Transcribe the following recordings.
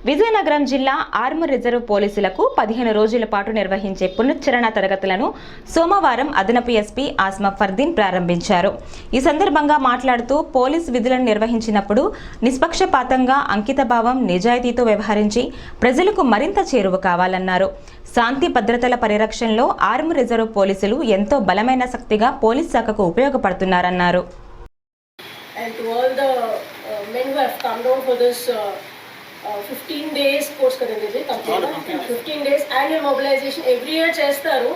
విజయనగరం జిల్లా ఆర్మూర్ రిజర్వ్ పోలీసులకు 15 రోజుల పాటు నిర్వహించే పునశ్చరణ తరగతులను సోమవారం అదనపు ఎస్పీ ఆస్మా ఫర్దీన్ ప్రారంభించారు. ఈ సందర్భంగా మాట్లాడుతూ పోలీస్ విధులను నిర్వహించినప్పుడు నిష్పక్షపాతంగా అంకితభావం నిజాయితీతో వ్యవహరించి ప్రజలకు మరింత చేరువ కావాలన్నారు. శాంతి భద్రతల పరిరక్షణలో ఆర్మూర్ రిజర్వ్ పోలీసులు ఎంతో బలమైన శక్తిగా పోలీస్ శాఖకు ఉపయోగపడుతున్నారన్నారు. And to all the men who have come down for this 15 days course kadandi complete 15 days annual mobilization every year chestaru.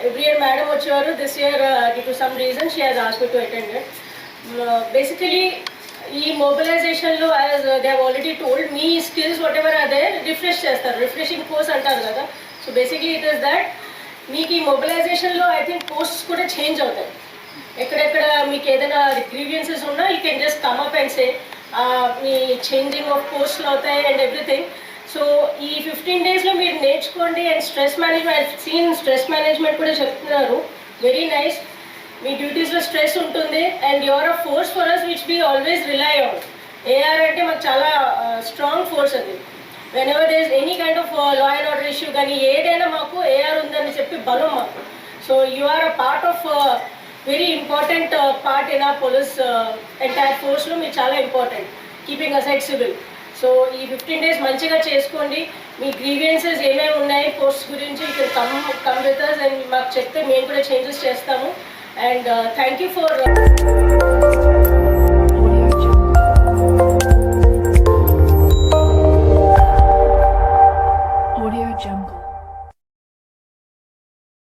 Every year madam vacharu, this year due to some reason she has asked me to attend it. Basically ee mobilization lo as they have already told me skills whatever are there refresh chestaru, refreshing course antaru kada. So basically it is that meeku ee mobilization lo I think posts kuda change avutayi. ఎక్కడెక్కడ మీకు ఏదైనా grievances ఉన్నా you can just come up and say me changing of పోస్ట్లు అవుతాయి and everything. So ఈ 15 డేస్లో మీరు నేర్చుకోండి. And stress management seen stress management కూడా చెప్తున్నారు, వెరీ నైస్. మీ డ్యూటీస్లో స్ట్రెస్ ఉంటుంది and your a force for us which we always rely on. AR అంటే మాకు చాలా స్ట్రాంగ్ ఫోర్స్ అది. Whenever there is any kind of law and order issue కానీ ఏదైనా మాకు ఏఆర్ ఉందని చెప్పి బలం మాకు. So you are a part of very important part in our police entire ఫోర్స్లో మీరు చాలా important, keeping aside civil. So ఈ 15 డేస్ మంచిగా చేసుకోండి. మీ గ్రీవియన్సెస్ ఏమేమి ఉన్నాయి పోస్ట్ గురించి ఇక్కడ కమ్ విత్ us అండ్ మాకు చెప్తే మేము కూడా చేంజెస్ చేస్తాము. And thank you for